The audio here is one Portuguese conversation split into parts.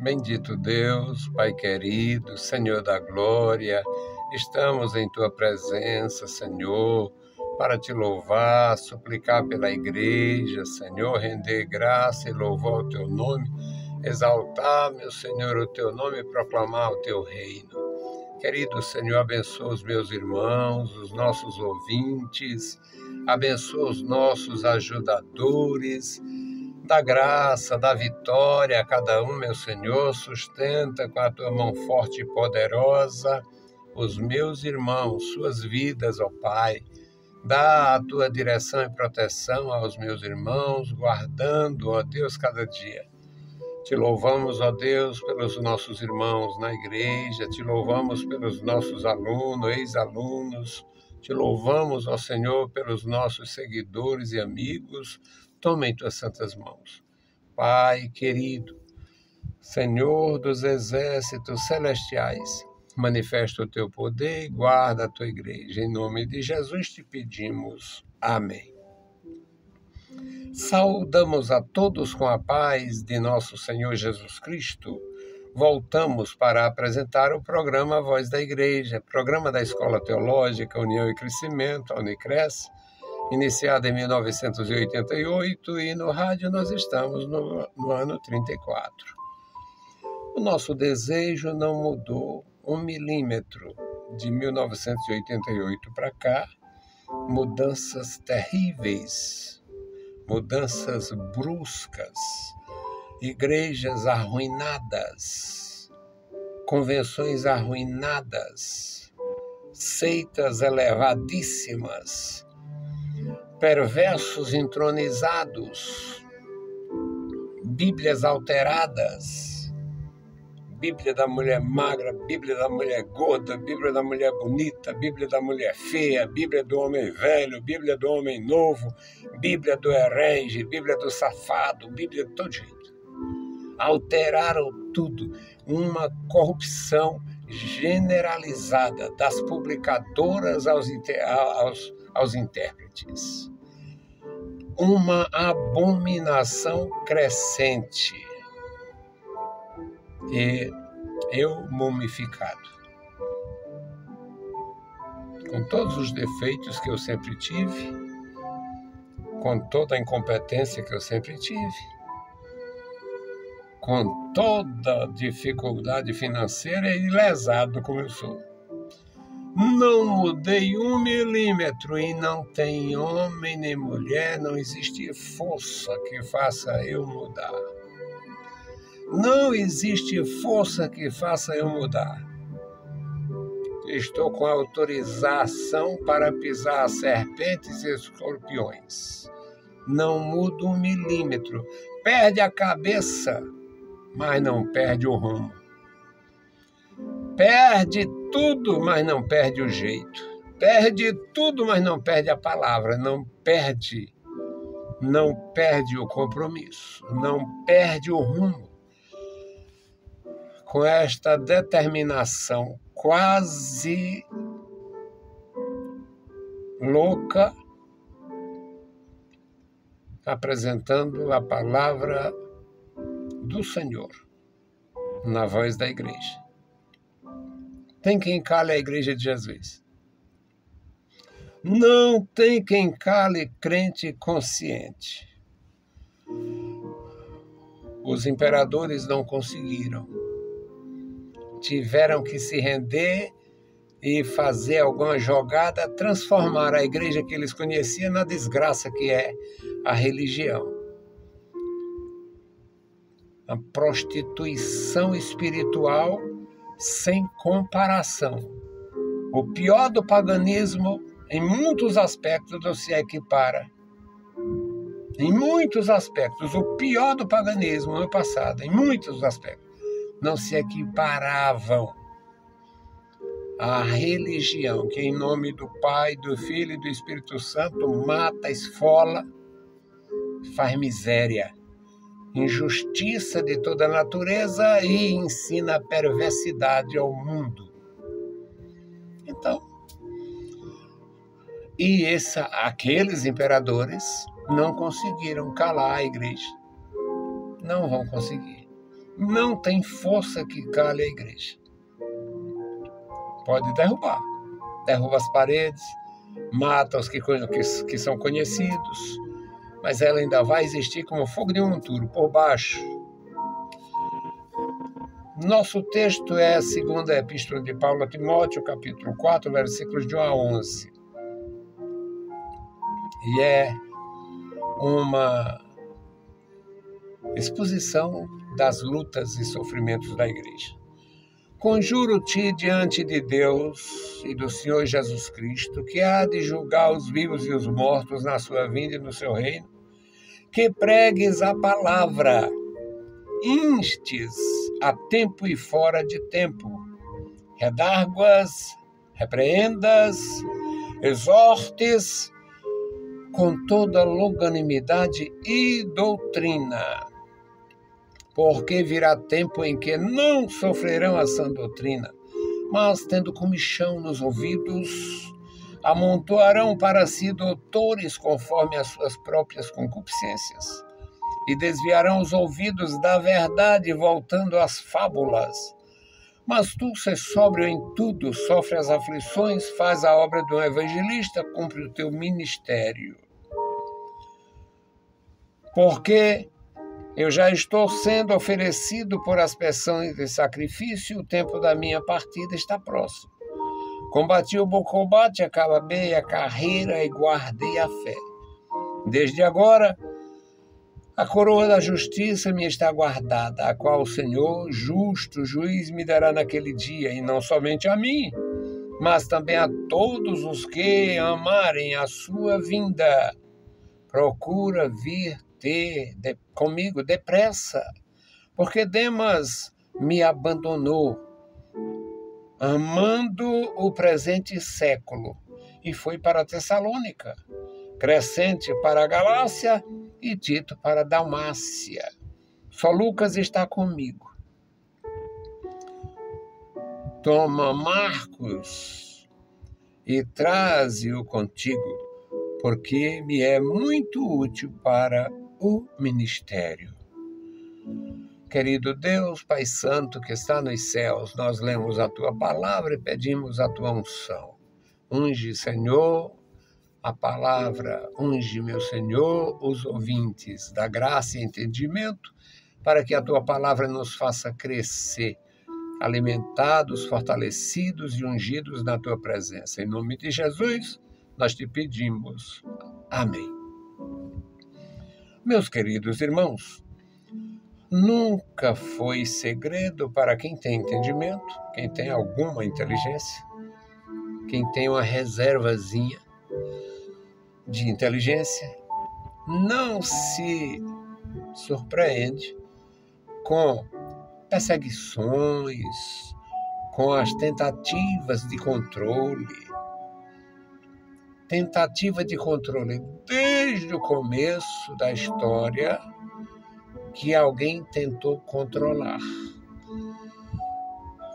Bendito Deus, Pai querido, Senhor da glória, estamos em Tua presença, Senhor, para Te louvar, suplicar pela igreja, Senhor, render graça e louvar o Teu nome, exaltar, meu Senhor, o Teu nome e proclamar o Teu reino. Querido Senhor, abençoa os meus irmãos, os nossos ouvintes, abençoa os nossos ajudadores, dá graça, dá vitória a cada um, meu Senhor, sustenta com a Tua mão forte e poderosa os meus irmãos, suas vidas, ó Pai. Dá a Tua direção e proteção aos meus irmãos, guardando, ó Deus, cada dia. Te louvamos, ó Deus, pelos nossos irmãos na igreja, te louvamos pelos nossos alunos, ex-alunos, te louvamos, ó Senhor, pelos nossos seguidores e amigos. Toma em Tuas santas mãos. Pai querido, Senhor dos exércitos celestiais, manifesta o Teu poder e guarda a Tua igreja. Em nome de Jesus te pedimos. Amém. Saudamos a todos com a paz de nosso Senhor Jesus Cristo. Voltamos para apresentar o programa Voz da Igreja, programa da Escola Teológica União e Crescimento, a Unicres, iniciado em 1988, e no rádio nós estamos no ano 34. O nosso desejo não mudou 1 milímetro de 1988 para cá, mudanças terríveis, mudanças bruscas, igrejas arruinadas, convenções arruinadas, seitas elevadíssimas, perversos entronizados, bíblias alteradas, Bíblia da mulher magra, Bíblia da mulher gorda, Bíblia da mulher bonita, Bíblia da mulher feia, Bíblia do homem velho, Bíblia do homem novo, Bíblia do herege, Bíblia do safado, Bíblia de todo jeito. Alteraram tudo. Uma corrupção generalizada das publicadoras aos intérpretes. Uma abominação crescente. E eu mumificado, com todos os defeitos que eu sempre tive, com toda a incompetência que eu sempre tive, com toda a dificuldade financeira e lesado como eu sou. Não mudei 1 milímetro e não tem homem nem mulher, não existe força que faça eu mudar. Não existe força que faça eu mudar. Estou com autorização para pisar serpentes e escorpiões. Não mudo 1 milímetro. Perde a cabeça, mas não perde o rumo. Perde tudo, mas não perde o jeito. Perde tudo, mas não perde a palavra. Não perde o compromisso. Não perde o rumo. Com esta determinação quase louca, apresentando a palavra do Senhor na voz da igreja. Tem quem cale a igreja de Jesus. Não tem quem cale crente consciente. Os imperadores não conseguiram. Tiveram que se render e fazer alguma jogada, transformar a igreja que eles conheciam na desgraça que é a religião. A prostituição espiritual sem comparação. O pior do paganismo, em muitos aspectos, não se equipara. Em muitos aspectos, o pior do paganismo no passado, em muitos aspectos, não se equiparavam à religião que, em nome do Pai, do Filho e do Espírito Santo, mata, esfola, faz miséria, injustiça de toda a natureza e ensina a perversidade ao mundo. Então, aqueles imperadores não conseguiram calar a igreja. Não vão conseguir. não tem força que cale a igreja. Pode derruba as paredes, mata os que são conhecidos, mas ela ainda vai existir como fogo de um monturo por baixo. Nosso texto é a segunda epístola de Paulo a Timóteo, capítulo 4, versículos de 1 a 11. E é uma exposição das lutas e sofrimentos da igreja. Conjuro-te diante de Deus e do Senhor Jesus Cristo, que há de julgar os vivos e os mortos na sua vinda e no seu reino, que pregues a palavra, instes a tempo e fora de tempo, redarguas, repreendas, exortes com toda longanimidade e doutrina, porque virá tempo em que não sofrerão a sã doutrina, mas, tendo comichão nos ouvidos, amontoarão para si doutores conforme as suas próprias concupiscências, e desviarão os ouvidos da verdade, voltando às fábulas. Mas tu, se sóbrio em tudo, sofre as aflições, faz a obra de um evangelista, cumpre o teu ministério. Porque eu já estou sendo oferecido por aspersão de sacrifício, o tempo da minha partida está próximo. Combati o bom combate, acabei a carreira e guardei a fé. Desde agora, a coroa da justiça me está guardada, a qual o Senhor, justo juiz, me dará naquele dia, e não somente a mim, mas também a todos os que amarem a sua vinda. Procura vir ter comigo depressa, porque Demas me abandonou, amando o presente século, e foi para Tessalônica, Crescente para a Galácia e Tito para a Dalmácia. Só Lucas está comigo. Toma Marcos e traze-o contigo, porque me é muito útil para o ministério. Querido Deus, Pai Santo que está nos céus, nós lemos a Tua palavra e pedimos a Tua unção. Unge, Senhor, a palavra, unge, meu Senhor, os ouvintes da graça e entendimento, para que a Tua palavra nos faça crescer, alimentados, fortalecidos e ungidos na Tua presença. Em nome de Jesus, nós te pedimos. Amém. Meus queridos irmãos, nunca foi segredo para quem tem entendimento, quem tem alguma inteligência, quem tem uma reservazinha de inteligência, não se surpreende com perseguições, com as tentativas de controle. Tentativa de controle desde o começo da história que alguém tentou controlar.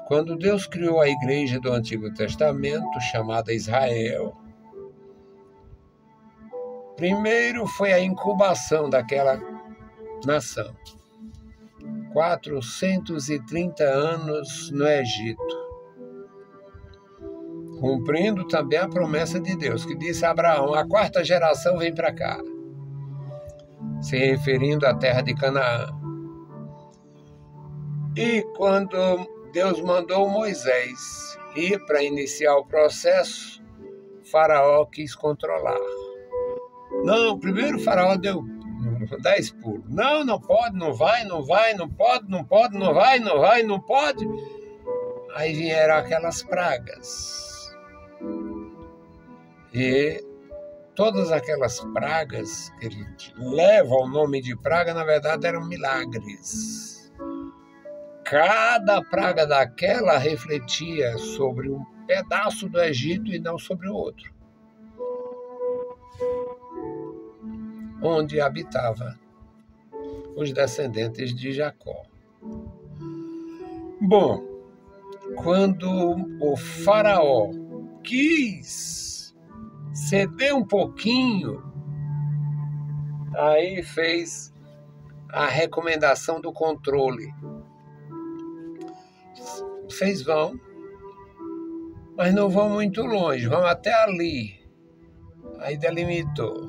Quando Deus criou a igreja do Antigo Testamento, chamada Israel, primeiro foi a incubação daquela nação. 430 anos no Egito. Cumprindo também a promessa de Deus, que disse a Abraão, a quarta geração vem para cá, se referindo à terra de Canaã. E quando Deus mandou Moisés ir para iniciar o processo, Faraó quis controlar. Não, primeiro o Faraó deu 10 pulos. Não pode, não vai, não pode, não vai, não pode. Aí vieram aquelas pragas. E todas aquelas pragas que levam o nome de praga, na verdade, eram milagres. Cada praga daquela refletia sobre um pedaço do Egito e não sobre o outro, onde habitava os descendentes de Jacó. Bom, quando o Faraó quis ceder um pouquinho, aí fez a recomendação do controle. vocês vão, mas não vão muito longe, vão até ali. Aí delimitou.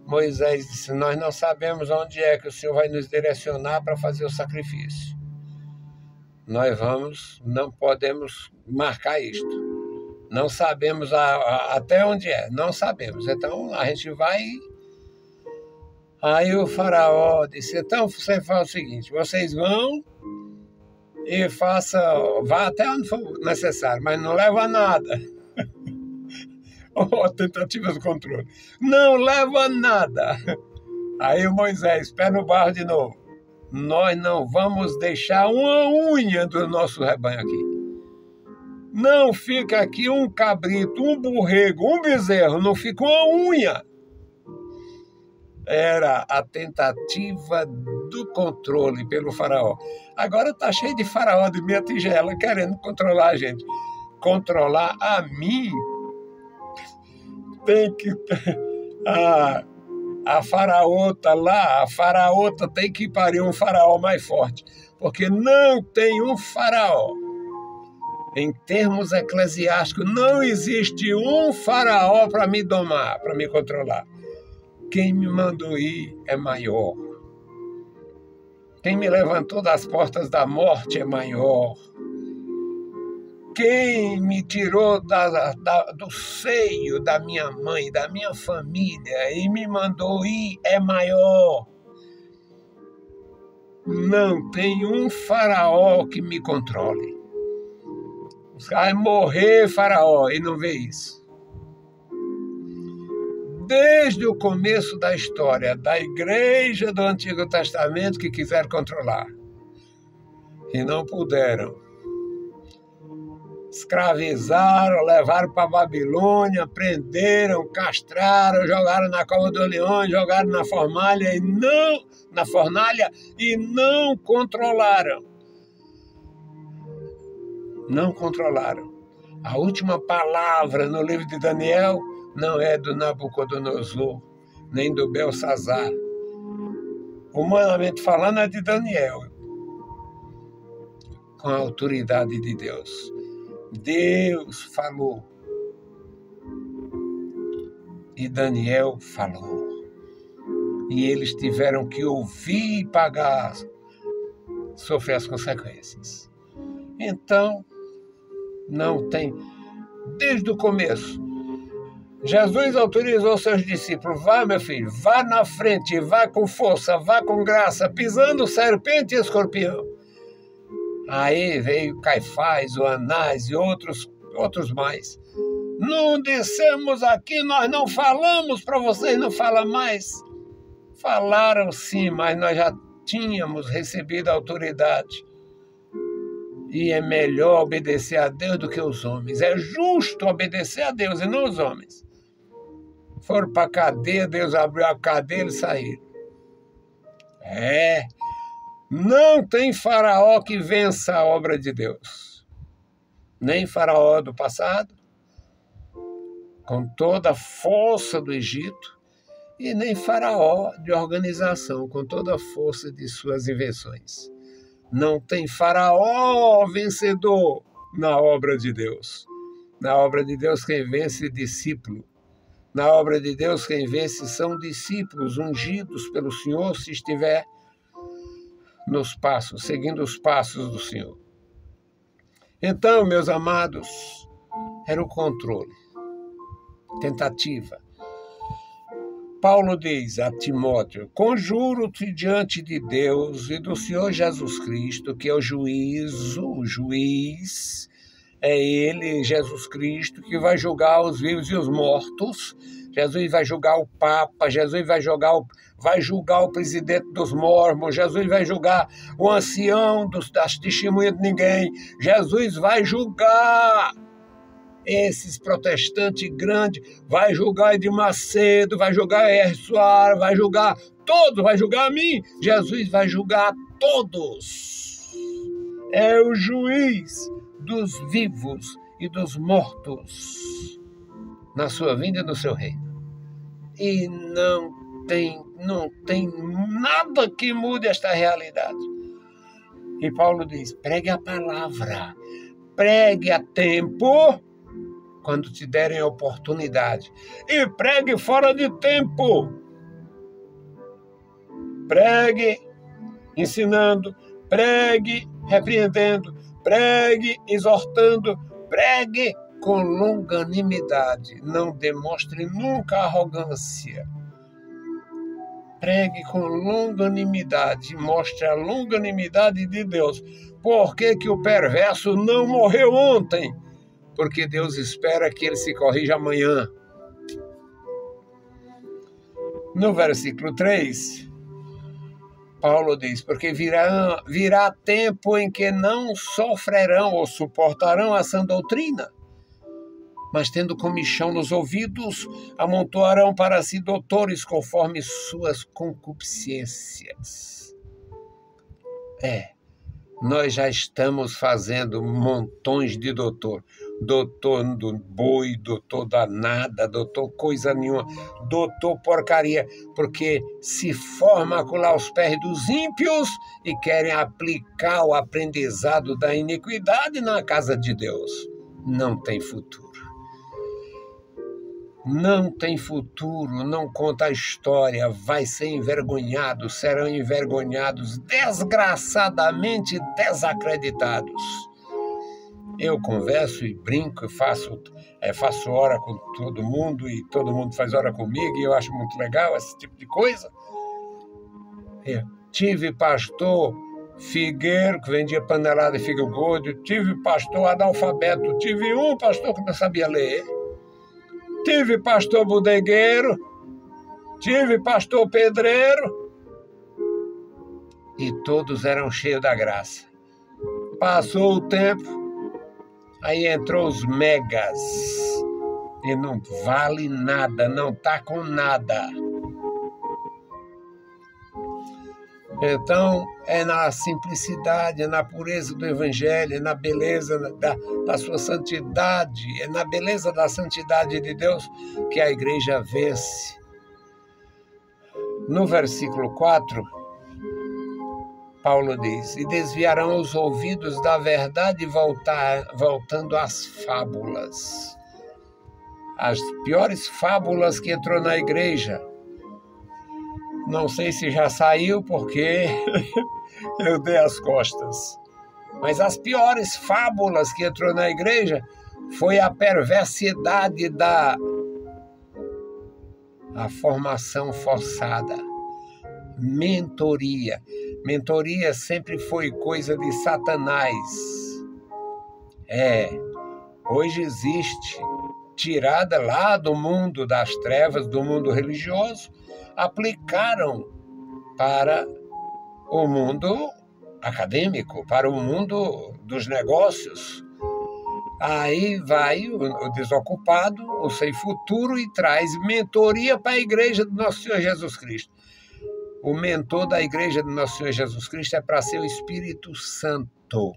Moisés disse: nós não sabemos onde é que o Senhor vai nos direcionar para fazer o sacrifício. Nós não podemos marcar isto. Não sabemos até onde é, não sabemos. Então a gente vai. Aí o faraó disse: então você faz o seguinte, vocês vão e vá até onde for necessário, mas não leva nada. Tentativa de controle. Não leva nada. Aí o Moisés, pé no barro de novo. Nós não vamos deixar uma unha do nosso rebanho aqui. Não fica aqui um cabrito, um borrego, um bezerro, não fica uma unha. Era a tentativa do controle pelo faraó. Agora está cheio de faraó de minha tigela querendo controlar a gente. Controlar a mim tem que... A faraota lá, a faraota tem que parir um faraó mais forte. Porque não tem um faraó. Em termos eclesiásticos, não existe um faraó para me domar, para me controlar. Quem me mandou ir é maior. Quem me levantou das portas da morte é maior. Quem me tirou do seio da minha mãe, da minha família e me mandou ir é maior. Não tem um faraó que me controle. Vai morrer faraó e não vê isso. Desde o começo da história da igreja do Antigo Testamento que quiseram controlar e não puderam. Escravizaram, levaram para a Babilônia, prenderam, castraram, jogaram na cova do leão, jogaram na fornalha e não controlaram. Não controlaram. A última palavra no livro de Daniel não é do Nabucodonosor, nem do Belsazar. Humanamente falando, é de Daniel, com a autoridade de Deus. Deus falou. E Daniel falou. E eles tiveram que ouvir e pagar, sofrer as consequências. Então, não tem. Desde o começo, Jesus autorizou seus discípulos: vá, meu filho, vá na frente, vá com força, vá com graça, pisando serpente e escorpião. Aí veio Caifás, o Anás e outros mais. Não dissemos aqui, nós não falamos para vocês, não fala mais. Falaram sim, mas nós já tínhamos recebido a autoridade. E é melhor obedecer a Deus do que os homens. É justo obedecer a Deus e não os homens. Foram para a cadeia, Deus abriu a cadeia e eles saíram. Não tem faraó que vença a obra de Deus. Nem faraó do passado, com toda a força do Egito, e nem faraó de organização, com toda a força de suas invenções. Não tem faraó vencedor na obra de Deus. Na obra de Deus quem vence é discípulo. Na obra de Deus quem vence são discípulos ungidos pelo Senhor se estiver nos passos, seguindo os passos do Senhor. Então, meus amados, era o controle, tentativa. Paulo diz a Timóteo: conjuro-te diante de Deus e do Senhor Jesus Cristo, que é o juiz, é Ele, Jesus Cristo, que vai julgar os vivos e os mortos. Jesus vai julgar o Papa, Jesus vai julgar o presidente dos mormons, Jesus vai julgar o ancião das testemunhas de ninguém, Jesus vai julgar esses protestantes grandes, vai julgar Edir Macedo, vai julgar R. Soares, vai julgar todos, vai julgar a mim. Jesus vai julgar todos. É o juiz dos vivos e dos mortos na sua vinda e no seu reino. E não tem nada que mude esta realidade. E Paulo diz, pregue a palavra, pregue a tempo, quando te derem a oportunidade. E pregue fora de tempo. Pregue ensinando, pregue repreendendo, pregue exortando, pregue com longanimidade. Não demonstre nunca arrogância. Pregue com longanimidade, mostre a longanimidade de Deus. Por que que o perverso não morreu ontem? Porque Deus espera que ele se corrija amanhã. No versículo 3, Paulo diz, porque virá tempo em que não sofrerão ou suportarão a sã doutrina, mas tendo comichão nos ouvidos, amontoarão para si doutores conforme suas concupiscências. Nós já estamos fazendo montões de doutor. Doutor do boi, doutor da nada, doutor coisa nenhuma, doutor porcaria, porque se forma acolá aos pés dos ímpios e querem aplicar o aprendizado da iniquidade na casa de Deus. Não tem futuro. Não tem futuro, não conta a história, vai ser envergonhado, serão envergonhados, desgraçadamente desacreditados. Eu converso e brinco, faço hora com todo mundo e todo mundo faz hora comigo e eu acho muito legal esse tipo de coisa. Tive pastor Figueiro, que vendia panelada de figo gordo, tive pastor analfabeto, tive um pastor que não sabia ler, tive pastor bodegueiro, tive pastor pedreiro, e todos eram cheios da graça. Passou o tempo, aí entrou os megas, e não vale nada, não está com nada. Então, é na simplicidade, é na pureza do Evangelho, é na beleza da sua santidade, é na beleza da santidade de Deus que a igreja vence. No versículo 4, Paulo diz, e desviarão os ouvidos da verdade voltando às fábulas. As piores fábulas que entrou na igreja. Não sei se já saiu porque eu dei as costas. Mas as piores fábulas que entrou na igreja foi a perversidade da formação forçada. Mentoria. Mentoria sempre foi coisa de Satanás. Hoje existe, tirada lá do mundo das trevas, do mundo religioso, aplicaram para o mundo acadêmico, para o mundo dos negócios. Aí vai o desocupado, o sem futuro, e traz mentoria para a igreja do Nosso Senhor Jesus Cristo. O mentor da igreja do Nosso Senhor Jesus Cristo é para ser o Espírito Santo.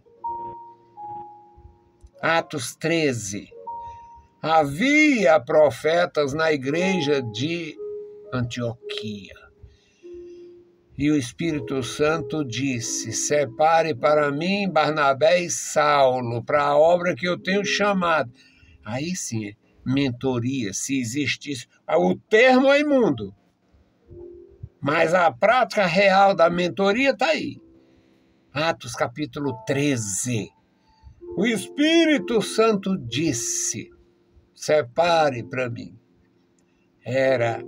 Atos 13. Havia profetas na igreja de Antioquia. E o Espírito Santo disse, separe para mim Barnabé e Saulo para a obra que eu tenho chamado. Aí sim, mentoria, se existisse. O termo é imundo, mas a prática real da mentoria está aí. Atos capítulo 13. O Espírito Santo disse, separe para mim. Era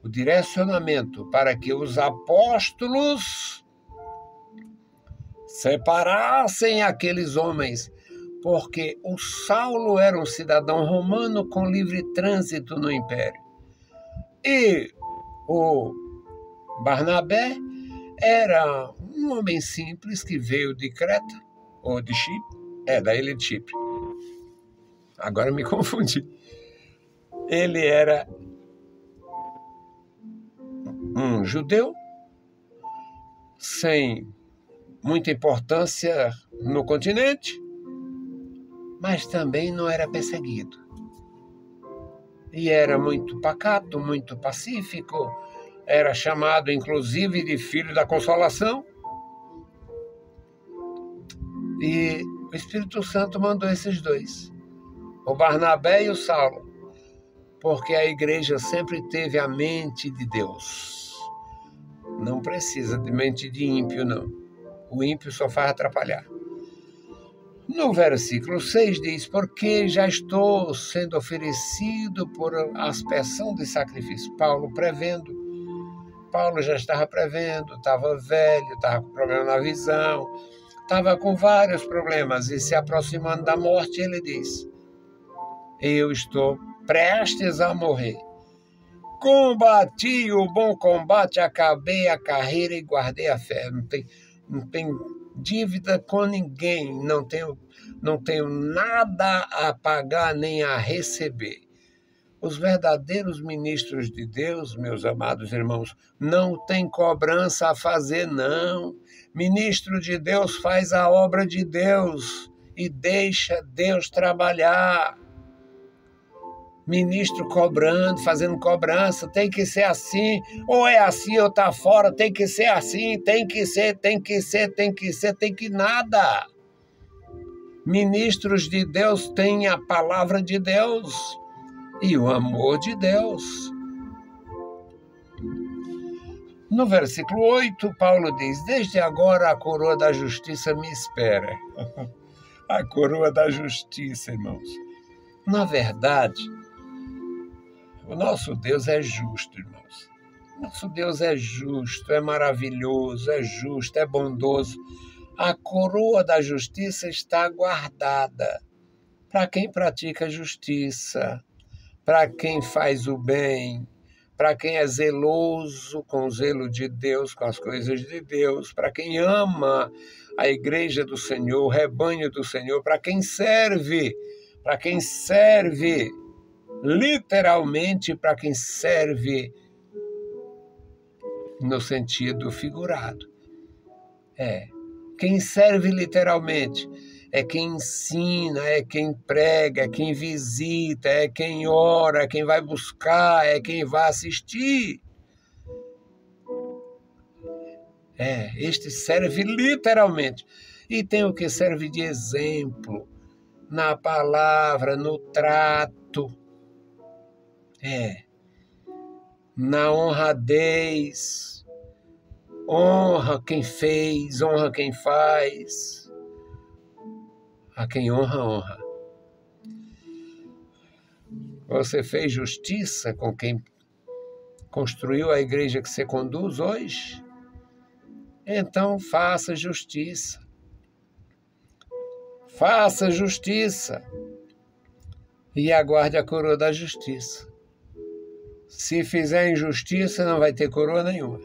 o direcionamento para que os apóstolos separassem aqueles homens, porque o Saulo era um cidadão romano com livre trânsito no império. E o Barnabé era um homem simples que veio de Creta, ou de Chipre, da ilha de Chipre. Agora me confundi. Ele era um judeu sem muita importância no continente, mas também não era perseguido. E era muito pacato, muito pacífico, era chamado inclusive de filho da consolação. E o Espírito Santo mandou esses dois, o Barnabé e o Saulo, porque a igreja sempre teve a mente de Deus. Não precisa de mente de ímpio, não. O ímpio só faz atrapalhar. No versículo 6 diz, porque já estou sendo oferecido por aspersão de sacrifício. Paulo já estava prevendo, estava velho, estava com problema na visão, estava com vários problemas, e se aproximando da morte, ele diz, eu estou prestes a morrer. Combati o bom combate, acabei a carreira e guardei a fé. Não tenho dívida com ninguém, não tenho nada a pagar nem a receber. Os verdadeiros ministros de Deus, meus amados irmãos, não tem cobrança a fazer, não. Ministro de Deus faz a obra de Deus e deixa Deus trabalhar. Ministro cobrando, fazendo cobrança, tem que ser assim, ou é assim ou tá fora, tem que ser assim, tem que nada. Ministros de Deus têm a palavra de Deus e o amor de Deus. No versículo 8, Paulo diz, desde agora a coroa da justiça me espera. A coroa da justiça, irmãos. Na verdade, o nosso Deus é justo, irmãos. Nosso Deus é justo, é maravilhoso, é justo, é bondoso. A coroa da justiça está guardada para quem pratica a justiça, para quem faz o bem, para quem é zeloso com o zelo de Deus, com as coisas de Deus, para quem ama a igreja do Senhor, o rebanho do Senhor, para quem serve, literalmente para quem serve no sentido figurado. Quem serve literalmente é quem ensina, é quem prega, é quem visita, é quem ora, é quem vai buscar, é quem vai assistir. Este serve literalmente. E tem o que serve de exemplo na palavra, no trato, na honradez. Honra quem fez, honra quem faz. A quem honra, honra. Você fez justiça com quem construiu a igreja que você conduz hoje? Então faça justiça. Faça justiça. E aguarde a coroa da justiça. Se fizer injustiça, não vai ter coroa nenhuma.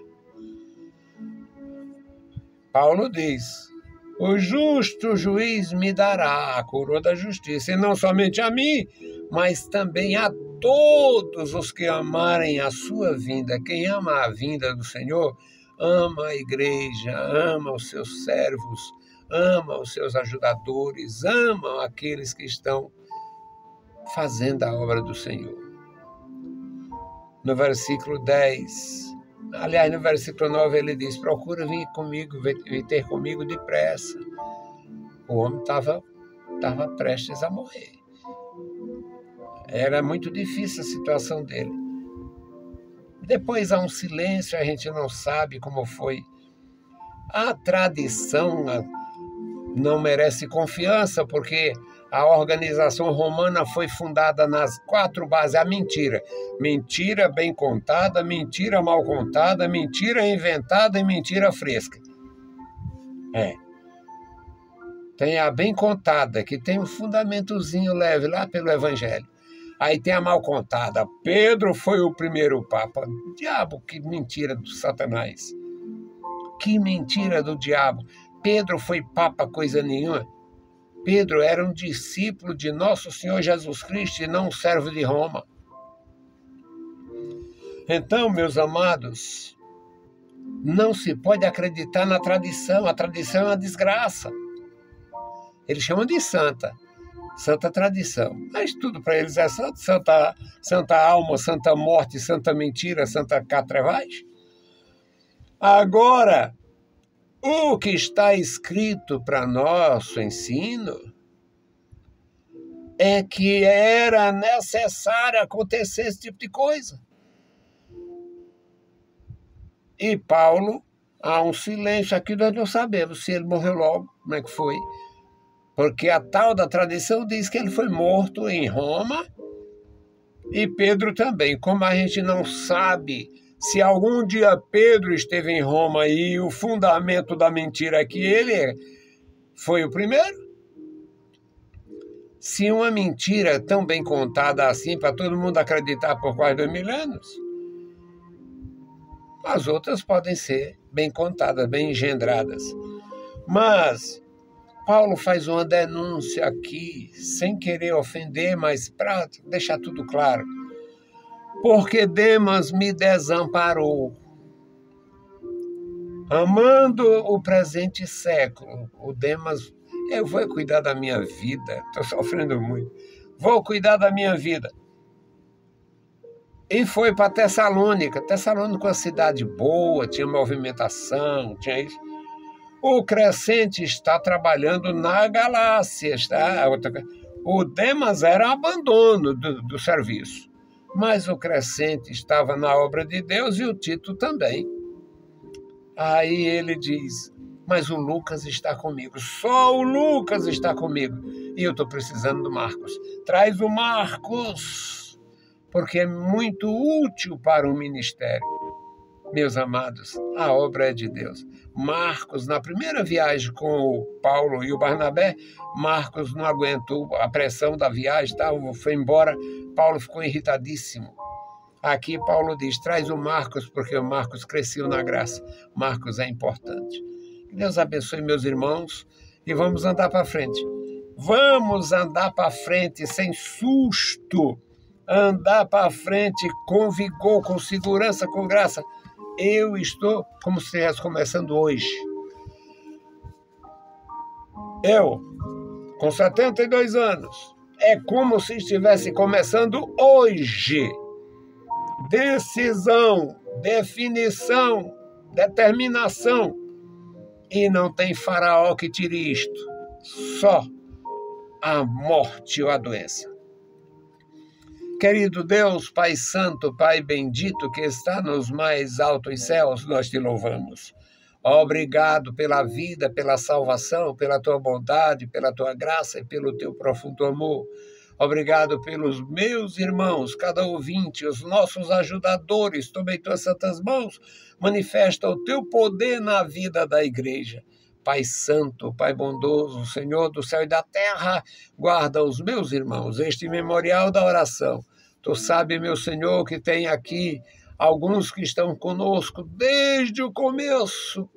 Paulo diz, o justo juiz me dará a coroa da justiça, e não somente a mim, mas também a todos os que amarem a sua vinda. Quem ama a vinda do Senhor, ama a igreja, ama os seus servos, ama os seus ajudadores, ama aqueles que estão fazendo a obra do Senhor. No versículo 10, aliás, no versículo 9 ele diz, procura vir comigo, vir ter comigo depressa. O homem estava prestes a morrer. Era muito difícil a situação dele. Depois há um silêncio, a gente não sabe como foi. A tradição não merece confiança, porque a organização romana foi fundada nas 4 bases. A mentira. Mentira bem contada, mentira mal contada, mentira inventada e mentira fresca. Tem a bem contada, que tem um fundamentozinho leve lá pelo Evangelho. Aí tem a mal contada. Pedro foi o primeiro papa. Diabo, que mentira do Satanás. Que mentira do diabo. Pedro foi papa coisa nenhuma. Pedro era um discípulo de nosso Senhor Jesus Cristo e não um servo de Roma. Então, meus amados, não se pode acreditar na tradição. A tradição é uma desgraça. Eles chamam de santa tradição. Mas tudo para eles é santo. Santa alma, santa morte, santa mentira, santa catrevagem. Agora, O que está escrito para nosso ensino é que era necessário acontecer esse tipo de coisa. E Paulo, há um silêncio aqui, nós não sabemos se ele morreu logo, como é que foi. Porque a tal da tradição diz que ele foi morto em Roma, e Pedro também. Como a gente não sabe se algum dia Pedro esteve em Roma e o fundamento da mentira é que ele foi o primeiro, se uma mentira é tão bem contada assim, para todo mundo acreditar por quase 2000 anos, as outras podem ser bem contadas, bem engendradas. Mas Paulo faz uma denúncia aqui, sem querer ofender, mas para deixar tudo claro. Porque Demas me desamparou, amando o presente século. O Demas, eu vou cuidar da minha vida, estou sofrendo muito, vou cuidar da minha vida. E foi para Tessalônica. Tessalônica é uma cidade boa, tinha movimentação, tinha isso. O Crescente está trabalhando na Galácia. O Demas era abandono do serviço, mas o Crescente estava na obra de Deus e o Tito também. Aí ele diz, mas o Lucas está comigo, só o Lucas está comigo, e eu estou precisando do Marcos. Traz o Marcos, porque é muito útil para o ministério. Meus amados, a obra é de Deus. Marcos, na primeira viagem com o Paulo e o Barnabé, Marcos não aguentou a pressão da viagem, foi embora. Paulo ficou irritadíssimo. Aqui Paulo diz, traz o Marcos, porque o Marcos cresceu na graça. Marcos é importante. Que Deus abençoe meus irmãos e vamos andar para frente. Vamos andar para frente sem susto. Andar para frente com vigor, com segurança, com graça. Eu estou como se estivesse começando hoje. Eu, com 72 anos, é como se estivesse começando hoje. Decisão, definição, determinação. E não tem faraó que tire isto. Só a morte ou a doença. Querido Deus, Pai Santo, Pai Bendito, que está nos mais altos céus, nós te louvamos. Obrigado pela vida, pela salvação, pela tua bondade, pela tua graça e pelo teu profundo amor. Obrigado pelos meus irmãos, cada ouvinte, os nossos ajudadores. Tomei tuas santas mãos, manifesta o teu poder na vida da igreja. Pai Santo, Pai bondoso, Senhor do céu e da terra, guarda os meus irmãos, este memorial da oração. Tu sabes, meu Senhor, que tem aqui alguns que estão conosco desde o começo,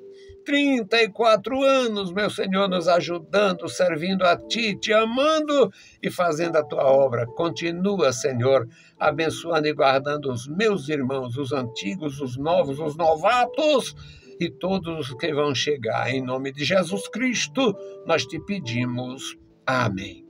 34 anos, meu Senhor, nos ajudando, servindo a Ti, Te amando e fazendo a Tua obra. Continua, Senhor, abençoando e guardando os meus irmãos, os antigos, os novos, os novatos, e todos os que vão chegar. Em nome de Jesus Cristo, nós te pedimos. Amém.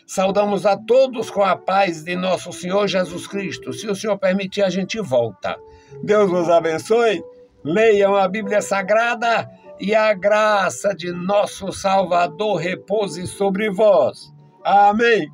Saudamos a todos com a paz de nosso Senhor Jesus Cristo. Se o Senhor permitir, a gente volta. Deus nos abençoe. Leiam a Bíblia Sagrada e a graça de nosso Salvador repouse sobre vós. Amém.